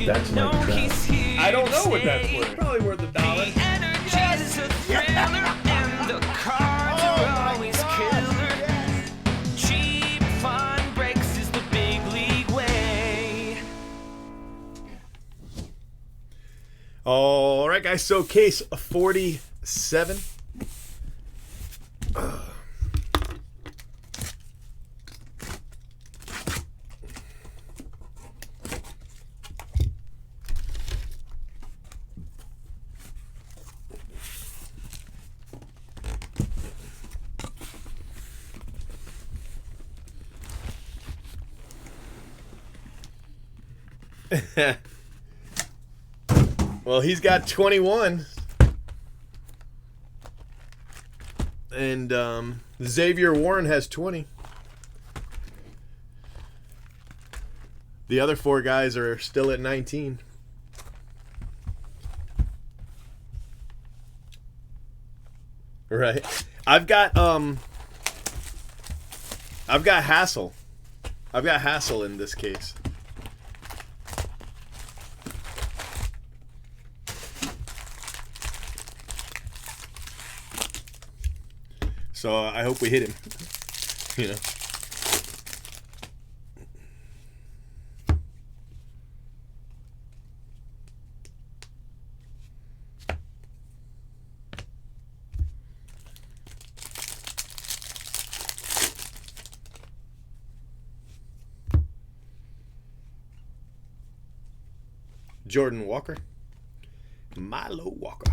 That's my trap. I don't know what that's worth. Probably worth $1. All right, guys. So case 47. Well, he's got 21. And Xavier Warren has 20. The other 4 guys are still at 19. Right. I've got Hassel. I've got Hassel in this case. So I hope we hit him. You know. Jordan Walker. Milo Walker.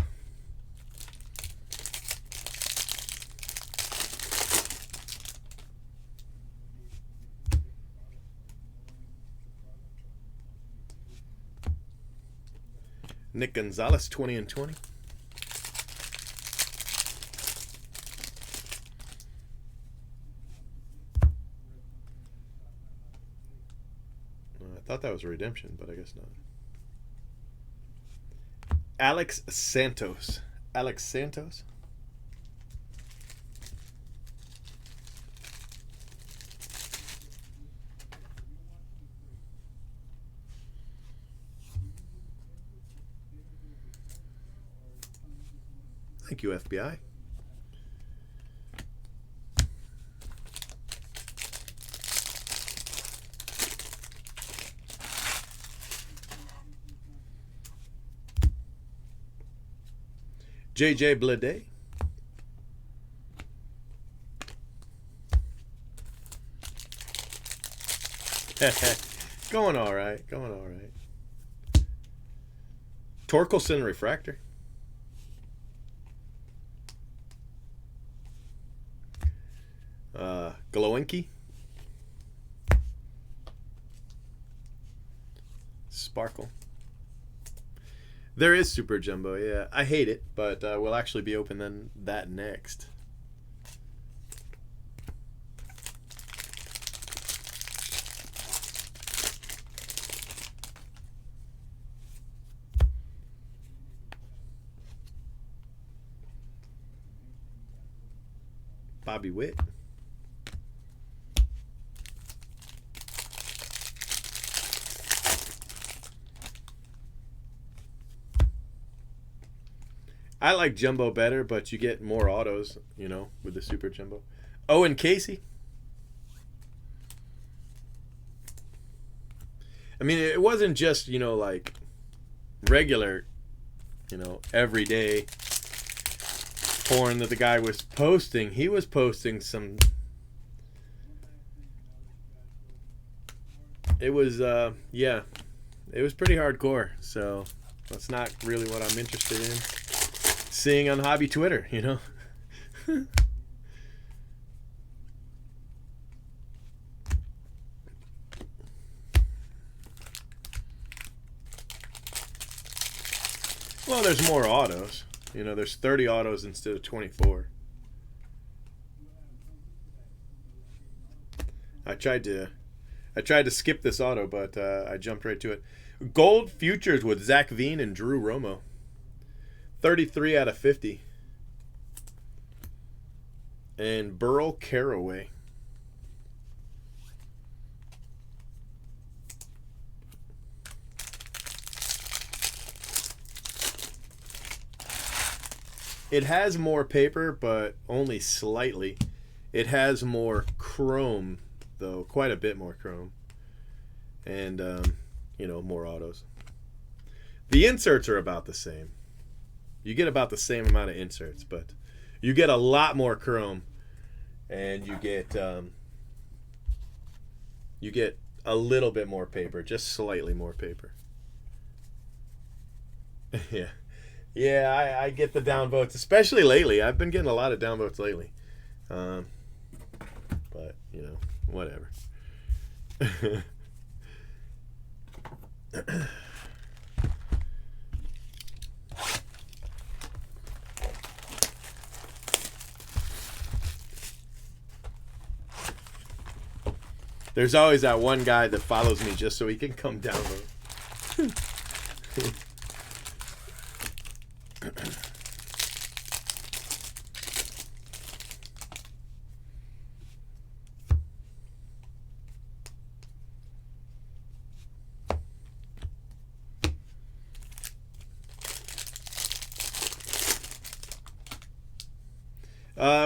Nick Gonzalez, 20 and 20. I thought that was a redemption, but I guess not. Alex Santos. Alex Santos. Thank you, FBI. JJ Blade. Going all right. Going all right. Torkelson Refractor. Glowinky. Sparkle. There is Super Jumbo, yeah. I hate it, but we'll actually be opening that next. Bobby Witt. I like Jumbo better, but you get more autos, you know, with the Super Jumbo. Owen Casey. I mean, it wasn't just, you know, like regular, you know, everyday porn that the guy was posting. He was posting some... It was, yeah. It was pretty hardcore, so that's not really what I'm interested in seeing on hobby Twitter, you know. Well, there's more autos. You know, there's 30 autos instead of 24. I tried to skip this auto, but I jumped right to it. Gold Futures with Zach Veen and Drew Romo. 33 out of 50. And Burl Caraway. It has more paper, but only slightly. It has more chrome, though, quite a bit more chrome. And, more autos. The inserts are about the same. You get about the same amount of inserts, but you get a lot more chrome, and you get a little bit more paper, just slightly more paper. Yeah. Yeah, I get the downvotes, especially lately. I've been getting a lot of downvotes lately. But, whatever. There's always that one guy that follows me just so he can come download.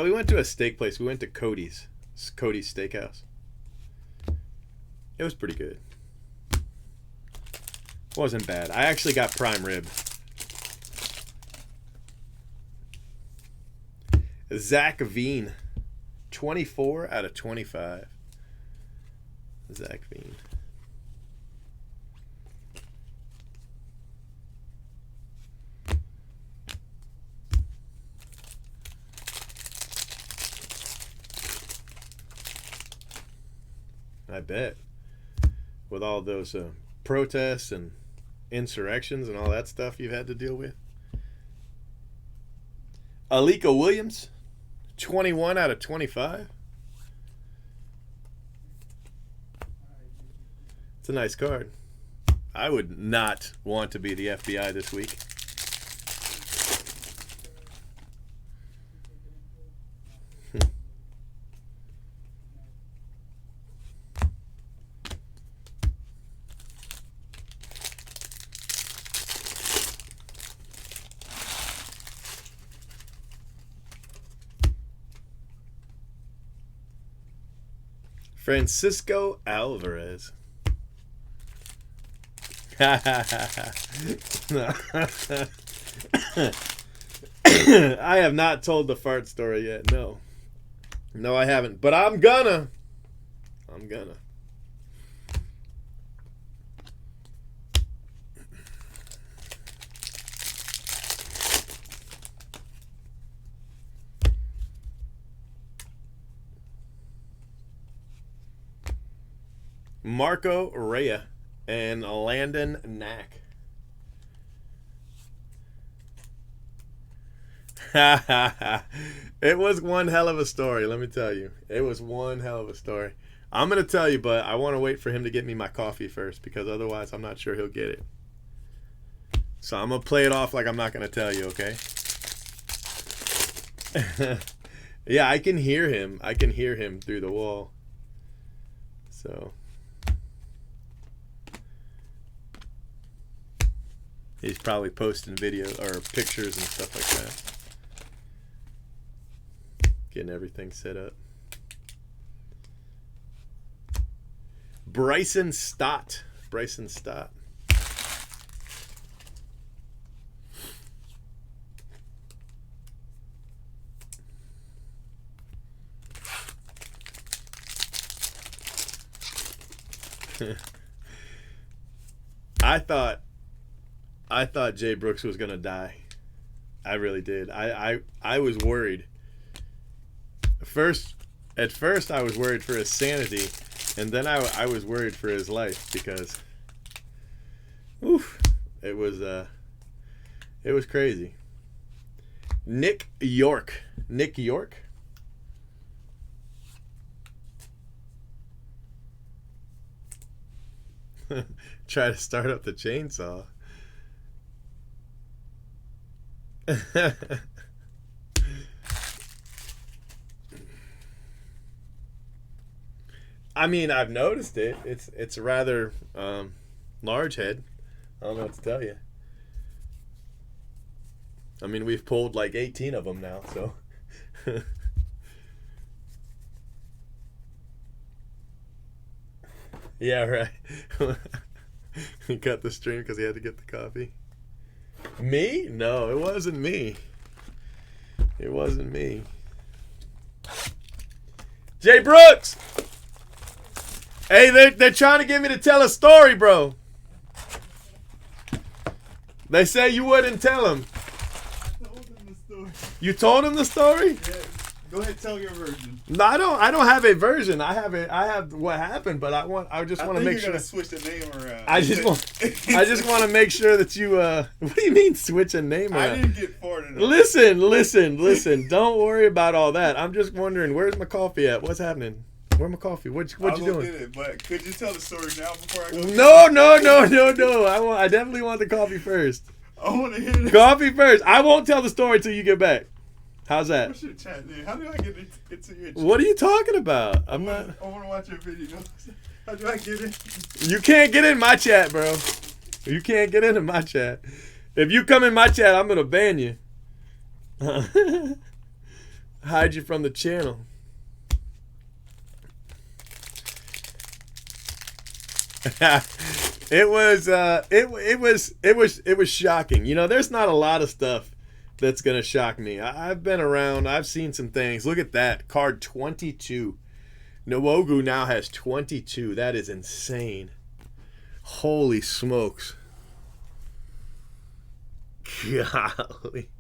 We went to a steak place. We went to Cody's Steakhouse. It was pretty good. Wasn't bad. I actually got prime rib. Zach Veen, 24 out of 25. Zach Veen. I bet. With all those protests and insurrections and all that stuff you've had to deal with. Alika Williams, 21 out of 25. It's a nice card. I would not want to be the FBI this week. Francisco Alvarez. I have not told the fart story yet. No, I haven't. But I'm gonna. Marco Rea and Landon Knack. It was one hell of a story, let me tell you. It was one hell of a story. I'm going to tell you, but I want to wait for him to get me my coffee first, because otherwise I'm not sure he'll get it. So I'm going to play it off like I'm not going to tell you, okay? Yeah, I can hear him. I can hear him through the wall. So he's probably posting video or pictures and stuff like that. Getting everything set up. Bryson Stott. I thought Jay Brooks was gonna die. I really did. I was worried. At first I was worried for his sanity, and then I was worried for his life, because it was crazy. Nick York. Try to start up the chainsaw. I mean, I've noticed it. It's a rather large head. I don't know what to tell you. I mean, we've pulled like 18 of them now, so. Yeah, right. He cut the stream because he had to get the coffee. Me? No, it wasn't me. It wasn't me. Jay Brooks! Hey, they're trying to get me to tell a story, bro. They say you wouldn't tell them. I told him the story. You told him the story? Yeah. Go ahead, tell your version. No, I don't have a version. I have what happened, but I just want to make sure. You're gonna switch the name around. I just want to make sure that you. What do you mean switch a name around? I didn't get farted. Listen. Don't worry about all that. I'm just wondering, where's my coffee at? What's happening? Where's my coffee? What you doing? Get it, but could you tell the story now before I go? No. I definitely want the coffee first. I want to hear this. Coffee first. I won't tell the story till you get back. How's that? What's your chat name? How do I get into your chat? What are you talking about? I want to watch your video. How do I get in? You can't get in my chat, bro. You can't get into my chat. If you come in my chat, I'm gonna ban you. Hide you from the channel. It was shocking. You know, there's not a lot of stuff that's gonna shock me. I've been around. I've seen some things. Look at that card 22. Nwogu now has 22. That is insane. Holy smokes. Golly.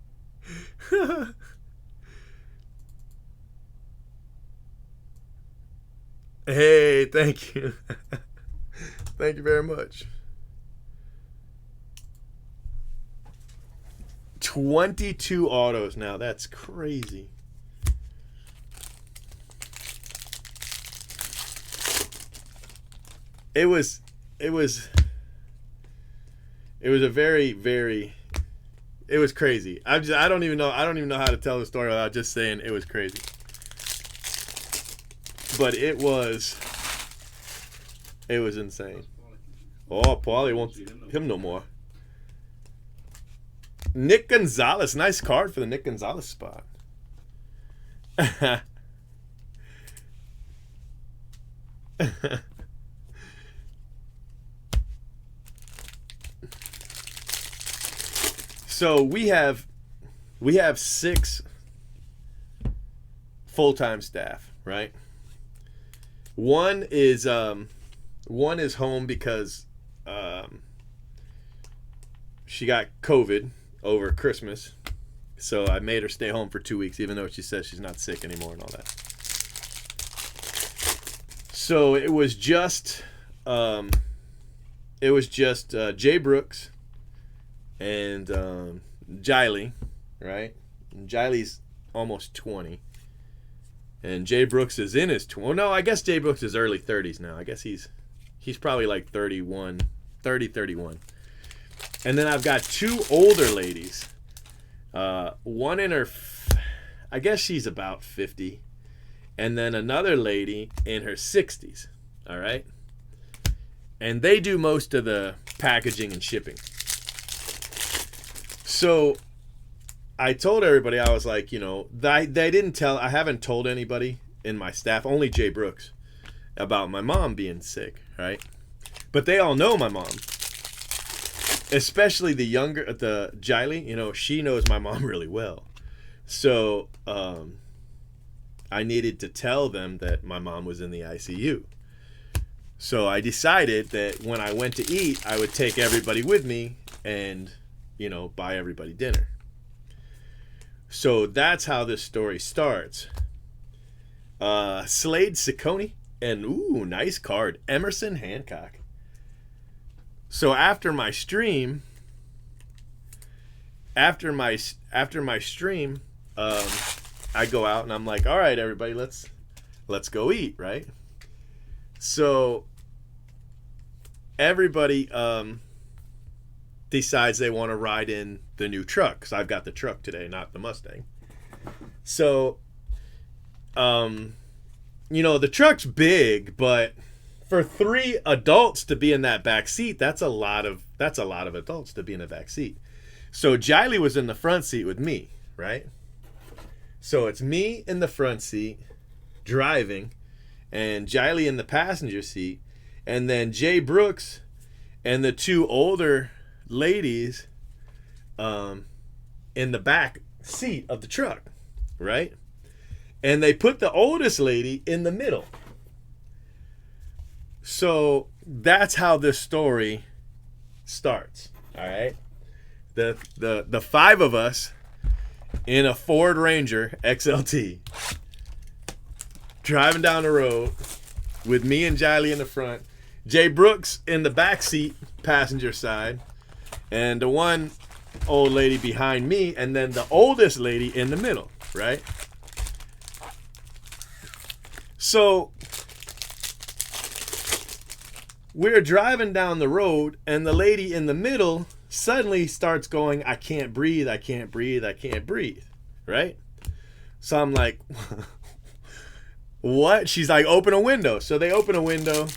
Hey, thank you. Thank you very much. 22 autos now. That's crazy. It was a very it was crazy. I don't even know how to tell the story without just saying it was crazy. But it was insane. Oh, Paulie won't him no more. Nick Gonzalez. Nice card for the Nick Gonzalez spot. So we have 6 full-time staff, right? One is home because she got COVID over Christmas, so I made her stay home for 2 weeks, even though she says she's not sick anymore and all that. So it was just Jay Brooks and Jiley, right? And Jiley's almost 20, and Jay Brooks is in his 20. Well, no, I guess Jay Brooks is early 30s now. I guess he's probably like 31. And then I've got 2 older ladies. One in her, I guess she's about 50. And then another lady in her 60s. All right? And they do most of the packaging and shipping. So I told everybody, I was like, you know, I haven't told anybody in my staff, only Jay Brooks, about my mom being sick, right? But they all know my mom. Especially the Jiley, you know, she knows my mom really well. So I needed to tell them that my mom was in the ICU. So I decided that when I went to eat, I would take everybody with me and, you know, buy everybody dinner. So that's how this story starts. Slade Ciccone and, ooh, nice card, Emerson Hancock. So after my stream, I go out and I'm like, all right, everybody, let's go eat, right? So everybody decides they want to ride in the new truck, because I've got the truck today, not the Mustang. So, you know, the truck's big, but for 3 adults to be in that back seat, that's a lot of adults to be in the back seat. So Jiley was in the front seat with me, right? So it's me in the front seat driving, and Jiley in the passenger seat, and then Jay Brooks and the two older ladies in the back seat of the truck, right? And they put the oldest lady in the middle. So that's how this story starts, all right? The five of us in a Ford Ranger XLT driving down the road with me and Jiley in the front, Jay Brooks in the back seat, passenger side, and the one old lady behind me, and then the oldest lady in the middle, right? So we're driving down the road, and the lady in the middle suddenly starts going, I can't breathe, I can't breathe, I can't breathe, right? So I'm like, what? She's like, open a window. So they open a window,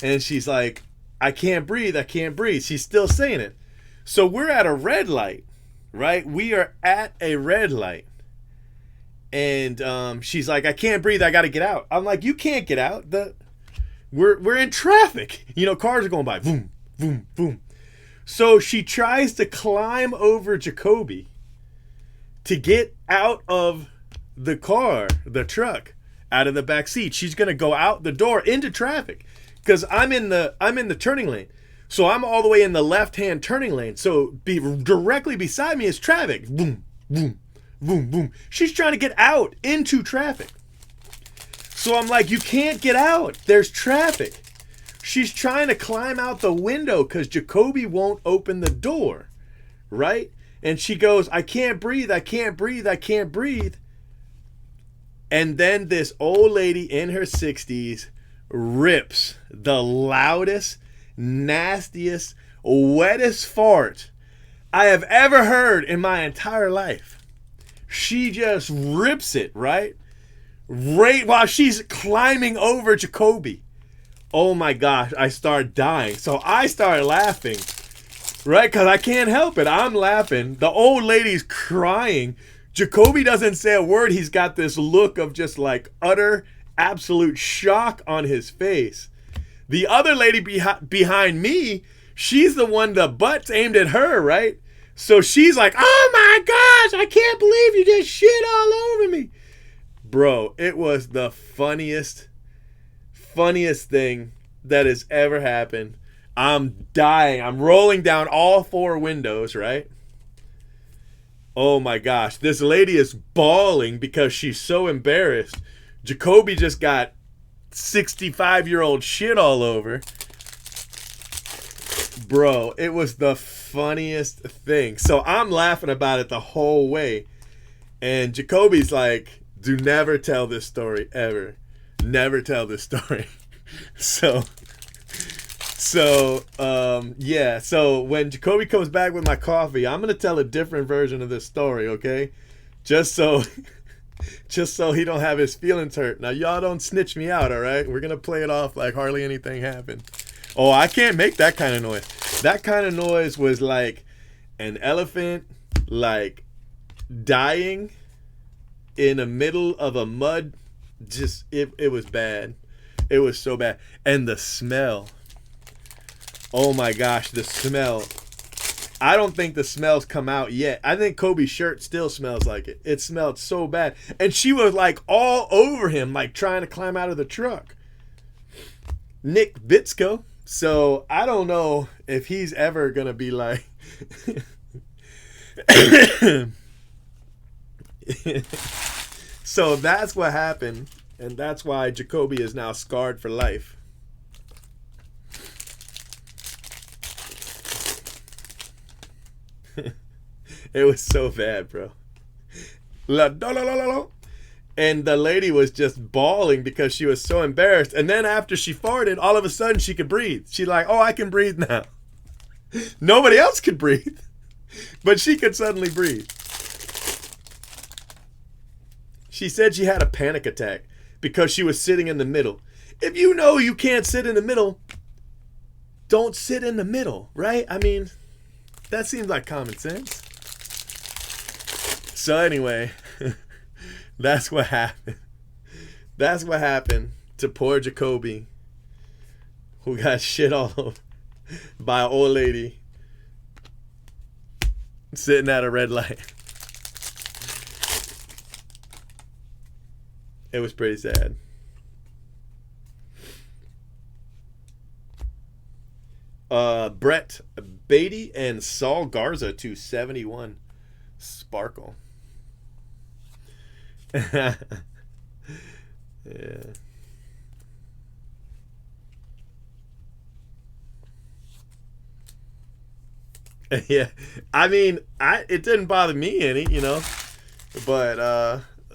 and she's like, I can't breathe, I can't breathe. She's still saying it. So we're at a red light, right? We are at a red light. And she's like, I can't breathe, I got to get out. I'm like, you can't get out. We're in traffic. You know, cars are going by. Boom, boom, boom. So she tries to climb over Jacoby to get out of the car, the truck, out of the back seat. She's going to go out the door into traffic because I'm in the turning lane. So I'm all the way in the left-hand turning lane. So directly beside me is traffic. Boom, boom, boom, boom. She's trying to get out into traffic. So I'm like, you can't get out. There's traffic. She's trying to climb out the window because Jacoby won't open the door, right? And she goes, I can't breathe, I can't breathe, I can't breathe. And then this old lady in her 60s rips the loudest, nastiest, wettest fart I have ever heard in my entire life. She just rips it, right? Right while she's climbing over Jacoby. Oh my gosh, I start dying. So I start laughing, right? Because I can't help it. I'm laughing. The old lady's crying. Jacoby doesn't say a word. He's got this look of just like utter, absolute shock on his face. The other lady behind me, she's the one the butt's aimed at her, right? So she's like, oh my gosh, I can't believe you just shit all over me. Bro, it was the funniest thing that has ever happened. I'm dying. I'm rolling down all four windows, right? Oh my gosh. This lady is bawling because she's so embarrassed. Jacoby just got 65-year-old shit all over. Bro, it was the funniest thing. So I'm laughing about it the whole way. And Jacoby's like, do never tell this story ever. Never tell this story. So when Jacoby comes back with my coffee, I'm gonna tell a different version of this story, okay? Just so he don't have his feelings hurt. Now y'all don't snitch me out, all right? We're gonna play it off like hardly anything happened. Oh, I can't make that kind of noise. That kind of noise was like an elephant like dying in the middle of a mud. Just it was bad. It was so bad. And the smell. Oh my gosh, the smell. I don't think the smell's come out yet. I think Kobe's shirt still smells like it. It smelled so bad. And she was like all over him, like trying to climb out of the truck. Nick Bitsko. So I don't know if he's ever gonna be like So that's what happened, and that's why Jacoby is now scarred for life. It was so bad, bro. And the lady was just bawling because she was so embarrassed. And then after she farted, all of a sudden she could breathe. She's like, oh, I can breathe now. Nobody else could breathe, but she could suddenly breathe. She said she had a panic attack because she was sitting in the middle. If you know you can't sit in the middle, don't sit in the middle, right? I mean, That seems like common sense. So anyway, that's what happened. That's what happened to poor Jacoby, who got shit all over by an old lady sitting at a red light. It was pretty sad. Brett Beatty and Saul Garza to 71 Sparkle. Yeah. Yeah. I mean, it didn't bother me any, you know. But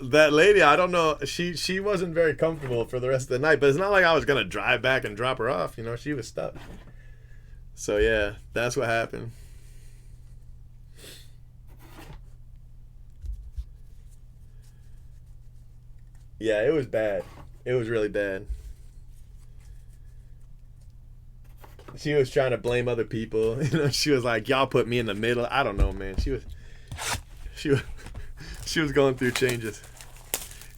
that lady, I don't know, she wasn't very comfortable for the rest of the night, but it's not like I was gonna drive back and drop her off, you know. She was stuck. So yeah, that's what happened. Yeah, it was bad. It was really bad. She was trying to blame other people. You know, she was like, "Y'all put me in the middle." I don't know, man. She was going through changes.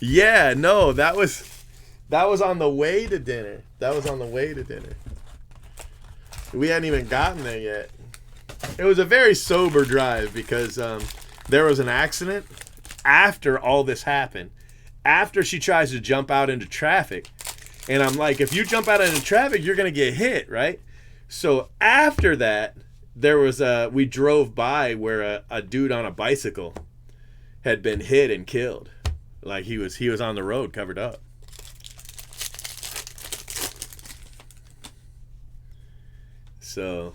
Yeah, no, that was on the way to dinner. That was on the way to dinner. We hadn't even gotten there yet. It was a very sober drive because there was an accident after all this happened. After she tries to jump out into traffic. And I'm like, if you jump out into traffic, you're going to get hit, right? So after that, there was we drove by where a dude on a bicycle had been hit and killed. Like he was on the road covered up. So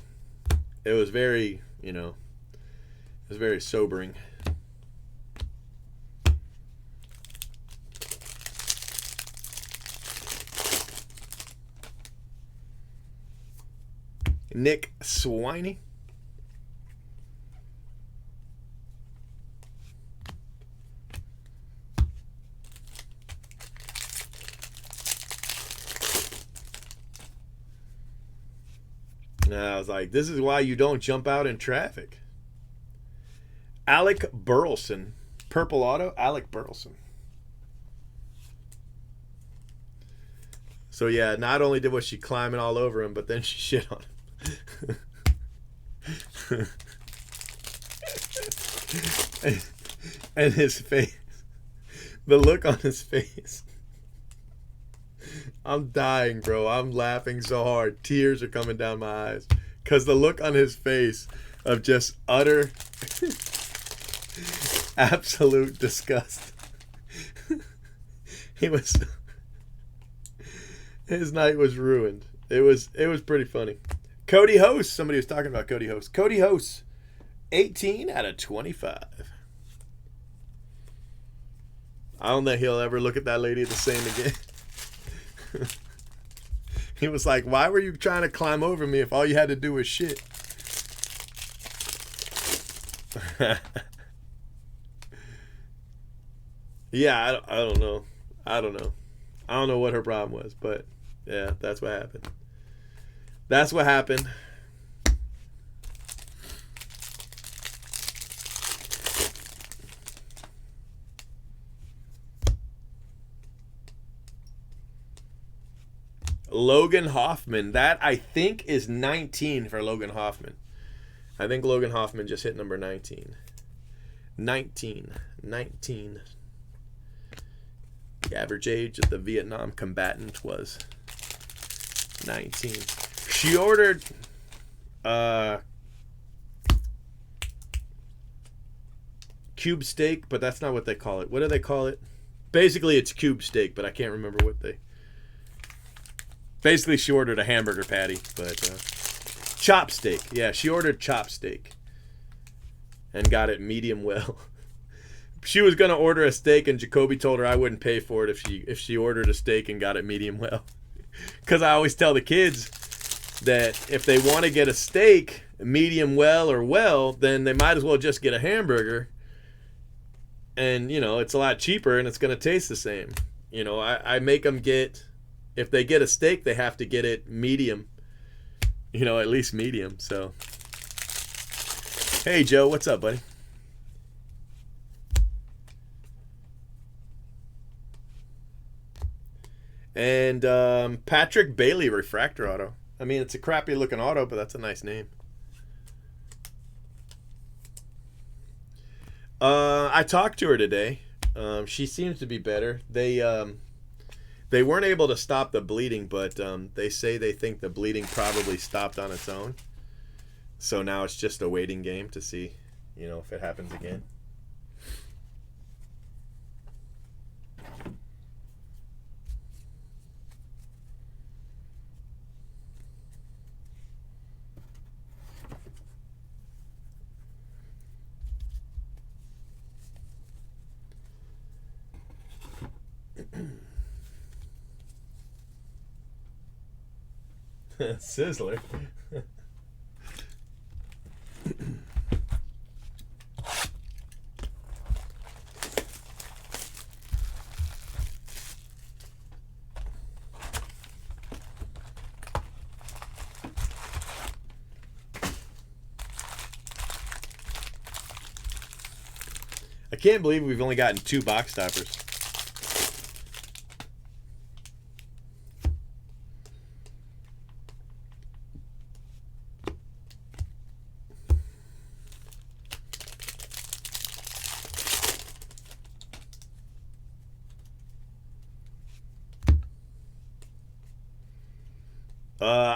it was very, you know, it was very sobering. Nick Swiney. And I was like, this is why you don't jump out in traffic. Alec Burleson. Purple Auto, Alec Burleson. So yeah, not only was she climbing all over him, but then she shit on him. and his face, the look on his face. I'm dying, bro. I'm laughing so hard. Tears are coming down my eyes. Because the look on his face of just utter, absolute disgust. His night was ruined. It was pretty funny. Cody Host. Somebody was talking about Cody Host. Cody Host, 18 out of 25. I don't think he'll ever look at that lady the same again. He was like, why were you trying to climb over me if all you had to do was shit? Yeah, I don't know. I don't know what her problem was, but yeah, that's what happened. That's what happened. Logan Hoffman. That, I think, is 19 for Logan Hoffman. I think Logan Hoffman just hit number 19. 19. The average age of the Vietnam combatant was 19. She ordered cube steak, but that's not what they call it. What do they call it? Basically, it's cube steak, but I can't remember what they... Basically, she ordered a hamburger patty, but chop steak. Yeah, she ordered chop steak and got it medium well. She was gonna order a steak, and Jacoby told her I wouldn't pay for it if she ordered a steak and got it medium well. Because I always tell the kids that if they want to get a steak medium well or well, then they might as well just get a hamburger. And you know, it's a lot cheaper and it's gonna taste the same. You know, I make them get. If they get a steak, they have to get it medium. You know, at least medium. So Hey, Joe, what's up, buddy? And Patrick Bailey refractor auto. I mean, it's a crappy looking auto, but that's a nice name. I talked to her today. She seems to be better. They weren't able to stop the bleeding, but they say they think the bleeding probably stopped on its own. So now it's just a waiting game to see, if it happens again. Sizzler. I can't believe we've only gotten 2 box toppers.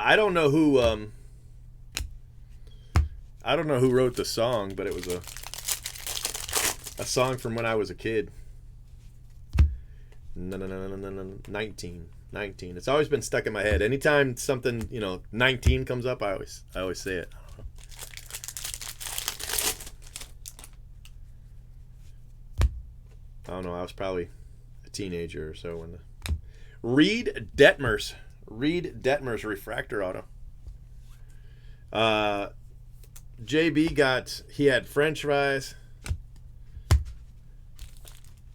I don't know who wrote the song, but it was a song from when I was a kid. No, 19. It's always been stuck in my head. Anytime something, 19 comes up, I always say it. I don't know. I was probably a teenager or so when Reed Detmers refractor auto. JB he had French fries.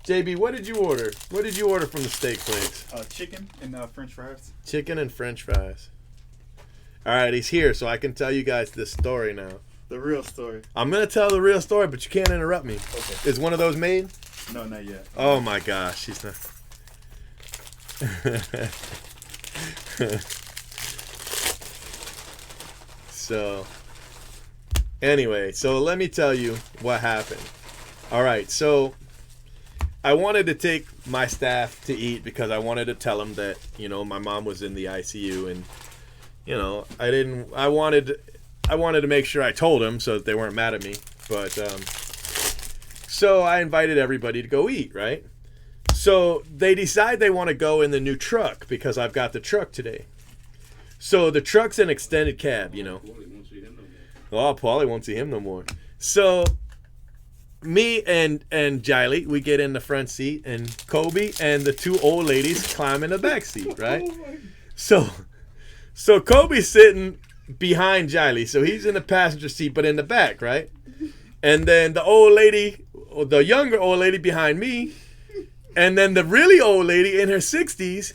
JB, what did you order? What did you order from the steak place? Chicken and French fries. Chicken and French fries. All right, he's here, so I can tell you guys this story now. The real story. I'm gonna tell the real story, but you can't interrupt me. Okay. Is one of those made? No, not yet. Oh my gosh, he's not. So, anyway, let me tell you what happened. All right, so I wanted to take my staff to eat because I wanted to tell them that, my mom was in the ICU and, I wanted to make sure I told them so that they weren't mad at me. But, so I invited everybody to go eat, right? So they decide they want to go in the new truck because I've got the truck today. So the truck's an extended cab, Oh, Paulie won't see him no more. So me and Jiley, we get in the front seat, and Kobe and the 2 old ladies climb in the back seat, right? So Kobe's sitting behind Jiley, so he's in the passenger seat, but in the back, right? And then the younger old lady behind me, and then the really old lady in her 60s,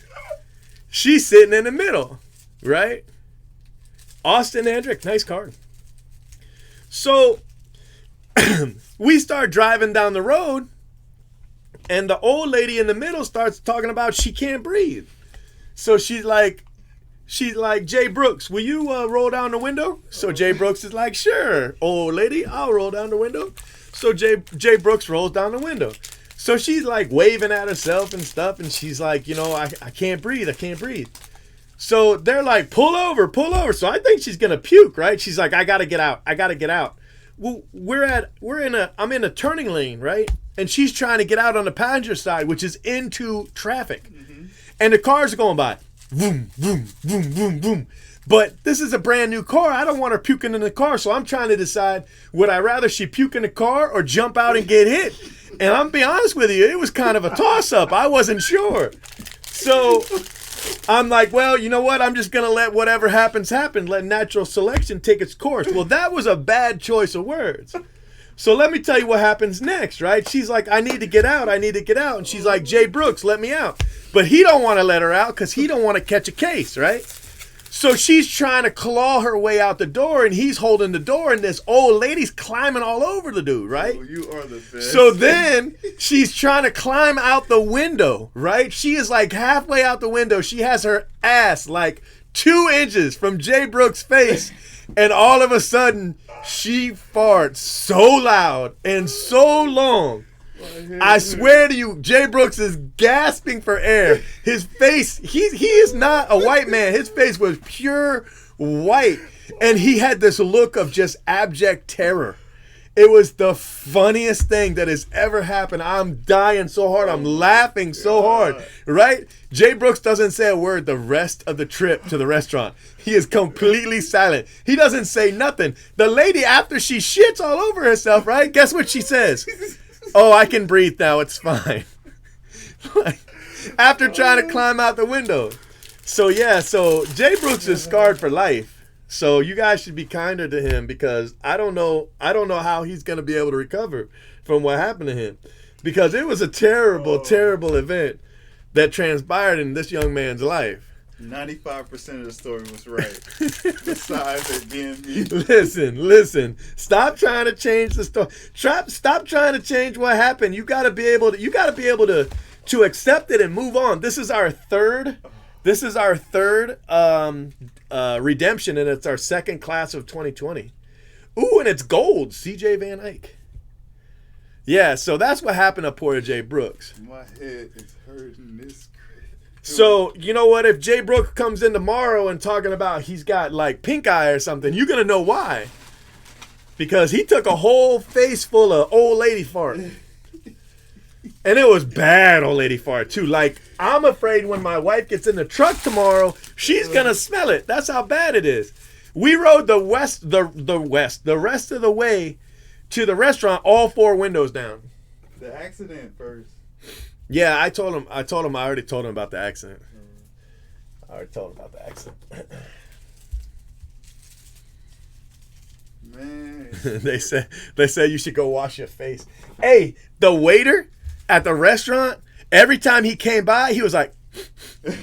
she's sitting in the middle, right? Austin Hendrick, nice card. So we start driving down the road, and the old lady in the middle starts talking about she can't breathe. So she's like, Jay Brooks, will you roll down the window? So Jay Brooks is like, sure, old lady, I'll roll down the window. So Jay Brooks rolls down the window. So she's like waving at herself and stuff, and she's like, I can't breathe. So they're like, pull over. So I think she's gonna puke, right? She's like, I gotta get out. Well, I'm in a turning lane, right? And she's trying to get out on the passenger side, which is into traffic. Mm-hmm. And the cars are going by. Boom, boom, boom, boom, boom. But this is a brand new car. I don't want her puking in the car. So I'm trying to decide, would I rather she puke in the car or jump out and get hit? And I'm be honest with you, it was kind of a toss-up. I wasn't sure. So I'm like, well, you know what? I'm just going to let whatever happens happen. Let natural selection take its course. Well, that was a bad choice of words. So let me tell you what happens next, right? She's like, I need to get out. And she's like, Jay Brooks, let me out. But he don't want to let her out because he don't want to catch a case, right? So she's trying to claw her way out the door, and he's holding the door, and this old lady's climbing all over the dude, right? Oh, you are the best. So then she's trying to climb out the window, right? She is like halfway out the window. She has her ass like 2 inches from Jay Brooks' face, and all of a sudden she farts so loud and so long. I swear to you, Jay Brooks is gasping for air. His face, he is not a white man. His face was pure white. And he had this look of just abject terror. It was the funniest thing that has ever happened. I'm dying so hard. I'm laughing so hard, right? Jay Brooks doesn't say a word the rest of the trip to the restaurant. He is completely silent. He doesn't say nothing. The lady, after she shits all over herself, right? Guess what she says? Oh, I can breathe now. It's fine. Like, after trying to climb out the window. So, yeah. So, Jay Brooks is scarred for life. So, you guys should be kinder to him because I don't know how he's going to be able to recover from what happened to him. Because it was a terrible, terrible event that transpired in this young man's life. 95% of the story was right. Besides it being me. Listen. Stop trying to change the story. Stop trying to change what happened. You got to be able to accept it and move on. This is our third redemption, and it's our second class of 2020. Ooh, and it's gold. CJ Van Eyck. Yeah, so that's what happened to poor Jay Brooks. My head is hurting this. So, you know what? If Jay Brooks comes in tomorrow and talking about he's got like pink eye or something, you're going to know why. Because he took a whole face full of old lady fart. And it was bad old lady fart too. Like, I'm afraid when my wife gets in the truck tomorrow, she's going to smell it. That's how bad it is. We rode the rest of the way to the restaurant, all 4 windows down. The accident first. Yeah, I already told him about the accident. I already told him about the accident. Man. they said you should go wash your face. Hey, the waiter at the restaurant, every time he came by, he was like he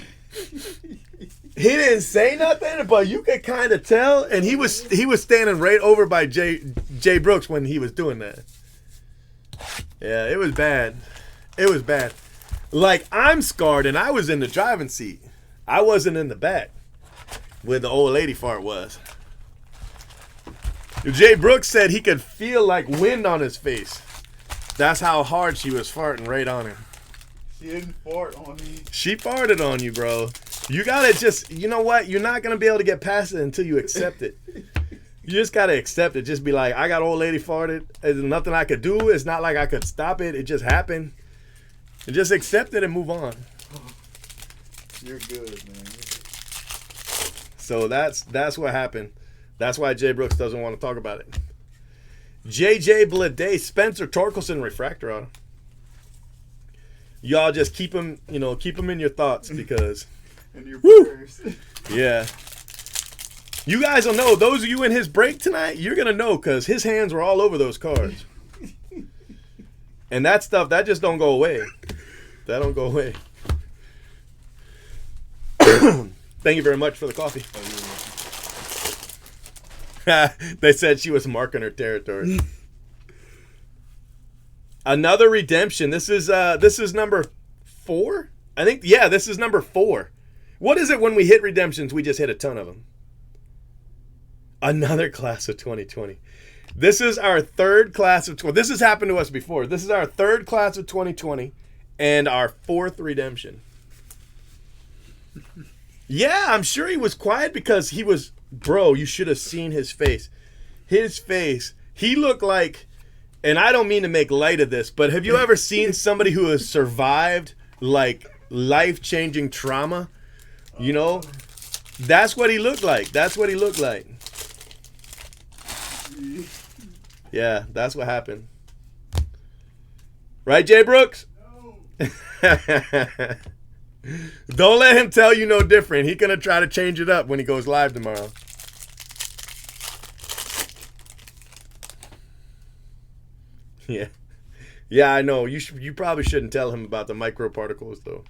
didn't say nothing, but you could kind of tell, and he was standing right over by Jay Brooks when he was doing that. Yeah, it was bad. It was bad. Like, I'm scarred, and I was in the driving seat. I wasn't in the back where the old lady fart was. Jay Brooks said he could feel like wind on his face. That's how hard she was farting right on him. She didn't fart on me. She farted on you, bro. You gotta just, you know what? You're not gonna be able to get past it until you accept it. You just gotta accept it. Just be like, I got old lady farted. There's nothing I could do. It's not like I could stop it. It just happened. And just accept it and move on. You're good, man. So that's what happened. That's why Jay Brooks doesn't want to talk about it. JJ Blade, Spencer Torkelson refractor on him. Y'all just keep him in your thoughts because And your prayers. Yeah. You guys will know. Those of you in his break tonight, you're going to know because his hands were all over those cards. And that stuff, that just don't go away. That don't go away. Thank you very much for the coffee. They said she was marking her territory. Another redemption. This is number 4? I think, yeah, this is number 4. What is it when we hit redemptions? We just hit a ton of them. Another class of 2020. This is our third class of 20. This has happened to us before. This is our third class of 2020 and our 4th redemption. Yeah, I'm sure he was quiet because he was, bro, you should have seen his face. His face, he looked like, and I don't mean to make light of this, but have you ever seen somebody who has survived like life-changing trauma? You know, that's what he looked like. That's what he looked like. Yeah, that's what happened. Right, Jay Brooks? No. Don't let him tell you no different. He's going to try to change it up when he goes live tomorrow. Yeah. Yeah, I know. You probably shouldn't tell him about the microparticles, though.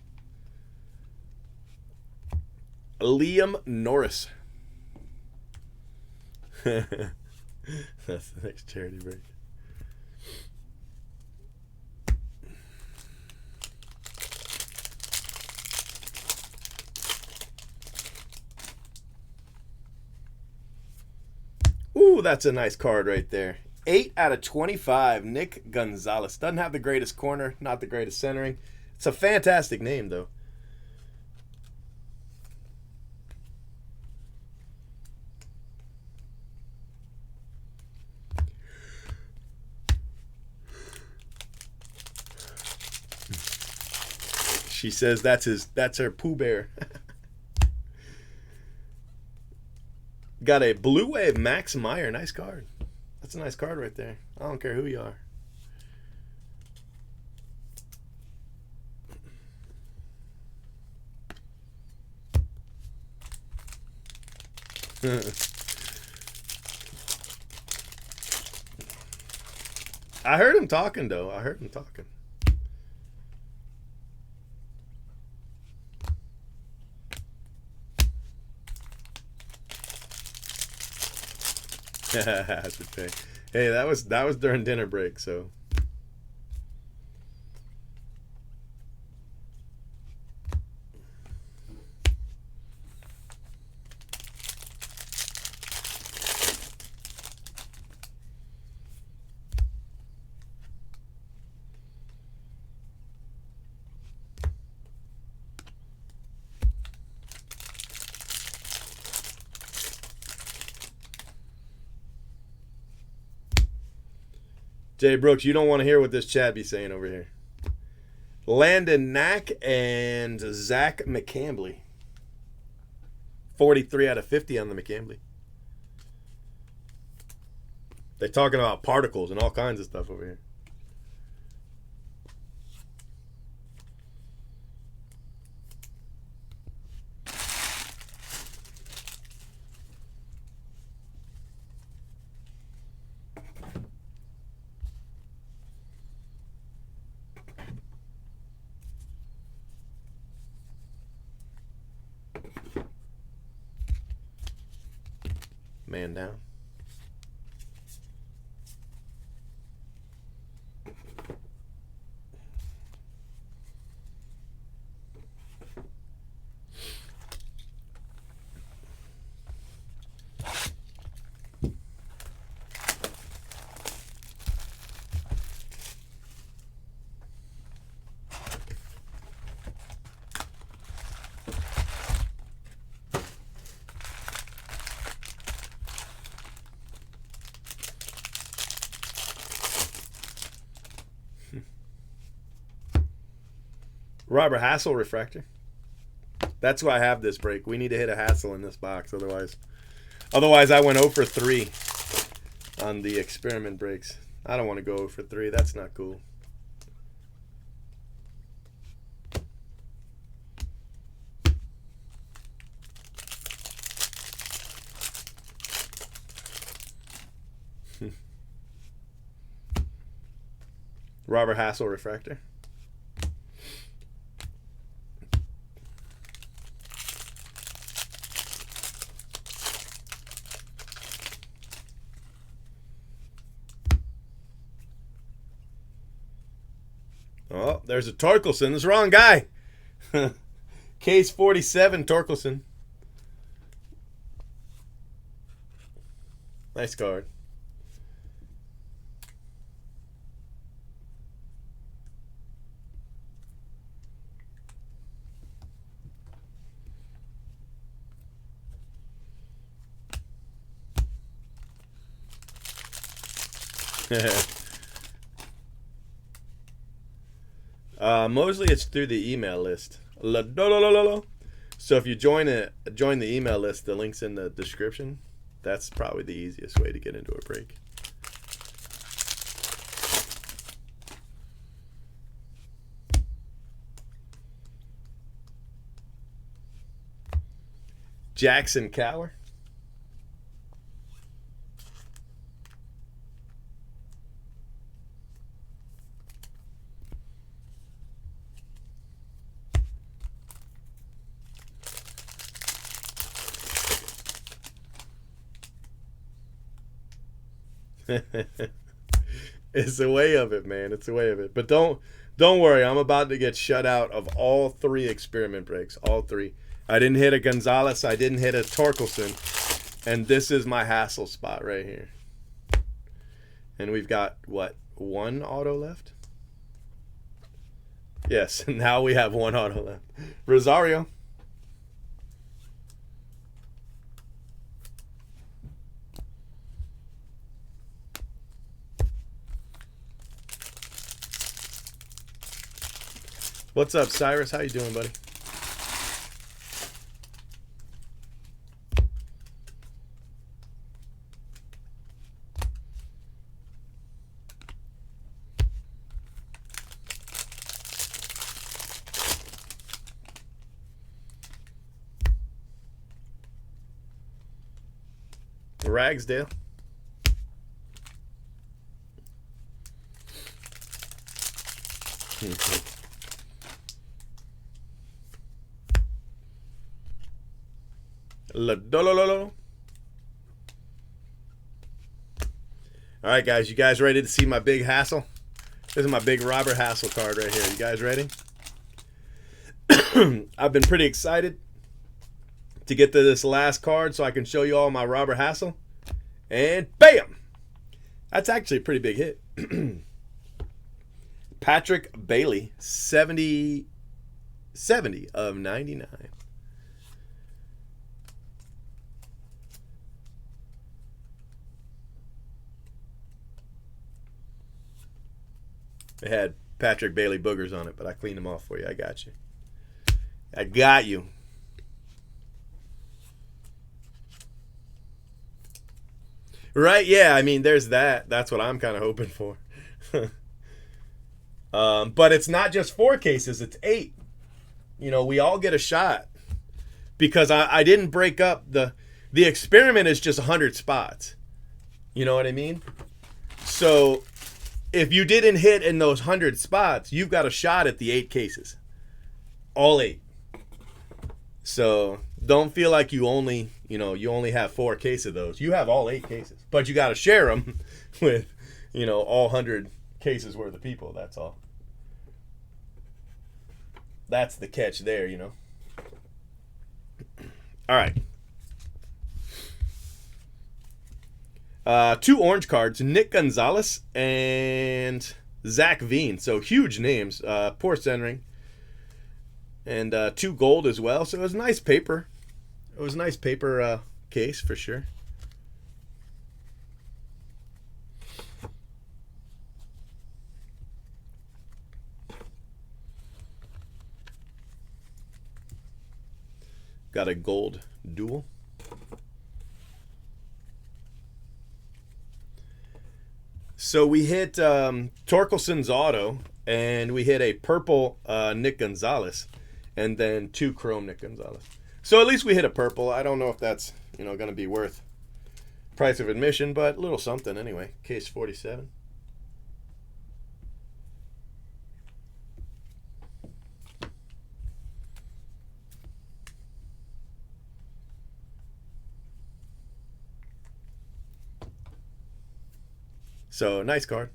Liam Norris. That's the next charity break. Ooh, that's a nice card right there. 8 out of 25, Nick Gonzalez. Doesn't have the greatest corner, not the greatest centering. It's a fantastic name, though. She says that's her Pooh Bear. Got a Blue Wave Max Meyer. Nice card. That's a nice card right there. I don't care who you are. I heard him talking, though. I heard him talking. Hey, that was during dinner break, so. Jay Brooks, you don't want to hear what this Chad be saying over here. Landon Knack and Zach McCambly. 43 out of 50 on the McCambly. They're talking about particles and all kinds of stuff over here. Man down. Robert Hassel refractor. That's why I have this break. We need to hit a Hassel in this box. Otherwise I went 0 for 3 on the experiment breaks. I don't want to go 0 for 3. That's not cool. Robert Hassel refractor. Oh, there's a Torkelson. That's the wrong guy. Case 47, Torkelson. Nice card. Mostly it's through the email list. So if you join the email list, the link's in the description. That's probably the easiest way to get into a break. Jackson Cower. It's the way of it, man. It's the way of it. But don't worry. I'm about to get shut out of all 3 experiment breaks. All 3. I didn't hit a Gonzalez. I didn't hit a Torkelson. And this is my hassle spot right here. And we've got, what, 1 auto left? Yes, now we have 1 auto left. Rosario. What's up, Cyrus? How you doing, buddy? Ragsdale. All right, guys. You guys ready to see my big hassle? This is my big Robert Hassel card right here. You guys ready? I've been pretty excited to get to this last card so I can show you all my Robert Hassel. And bam! That's actually a pretty big hit. Patrick Bailey, 70 of 99. It had Patrick Bailey boogers on it, but I cleaned them off for you. I got you. I got you. Right? Yeah, I mean, there's that. That's what I'm kind of hoping for. But it's not just 4 cases, it's 8. You know, we all get a shot. Because I didn't break up the experiment is just 100 spots. You know what I mean? So if you didn't hit in those 100 spots, you've got a shot at the 8 cases. All 8. So don't feel like you only have 4 cases of those. You have all 8 cases. But you got to share them with, all 100 cases worth of people. That's all. That's the catch there, All right. 2 orange cards, Nick Gonzalez and Zach Veen. So huge names. Poor centering. And 2 gold as well. So it was nice paper. It was a nice paper case for sure. Got a gold dual. So we hit Torkelson's auto, and we hit a purple Nick Gonzalez, and then 2 chrome Nick Gonzalez. So at least we hit a purple. I don't know if that's going to be worth price of admission, but a little something anyway. Case 47. So, nice card.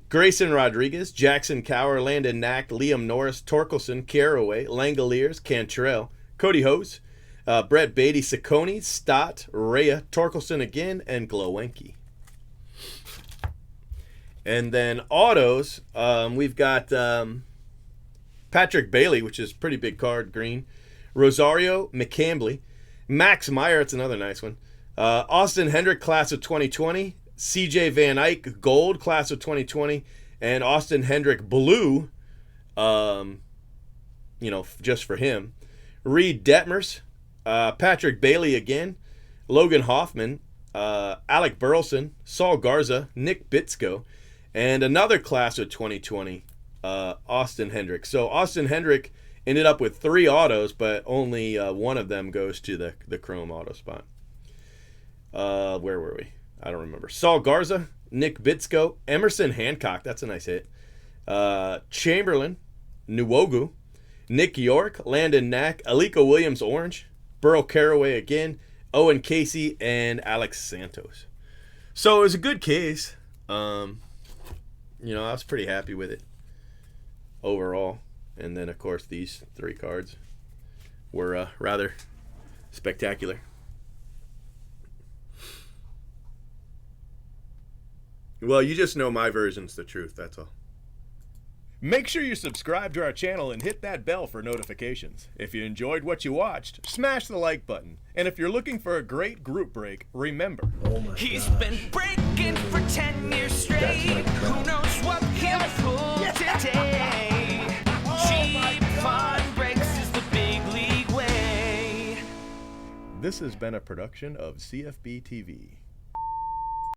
Grayson Rodriguez, Jackson Cower, Landon Knack, Liam Norris, Torkelson, Caraway, Langoliers, Cantrell, Cody Hose, Brett Beatty, Ciccone, Stott, Rhea, Torkelson again, and Glowenke. And then autos, we've got Patrick Bailey, which is a pretty big card, green. Rosario McCambly. Max Meyer, it's another nice one. Austin Hendrick, class of 2020. CJ Van Eyck, gold, class of 2020. And Austin Hendrick, blue, just for him. Reed Detmers, Patrick Bailey again. Logan Hoffman, Alec Burleson, Saul Garza, Nick Bitsko. And another class of 2020, Austin Hendrick. So Austin Hendrick ended up with 3 autos, but only one of them goes to the chrome auto spot. Where were we? I don't remember. Saul Garza, Nick Bitsko, Emerson Hancock. That's a nice hit. Chamberlain, Nwogu, Nick York, Landon Knack, Alika Williams orange, Burrow Caraway again, Owen Casey, and Alex Santos. So it was a good case. I was pretty happy with it overall. And then, of course, these 3 cards were rather spectacular. Well, you just know my version's the truth, that's all. Make sure you subscribe to our channel and hit that bell for notifications. If you enjoyed what you watched, smash the like button. And if you're looking for a great group break, remember, He's been breaking for 10 years straight. Who knows what he'll pull today? Cheap fun breaks is the big league way. this has been a production of CFB TV.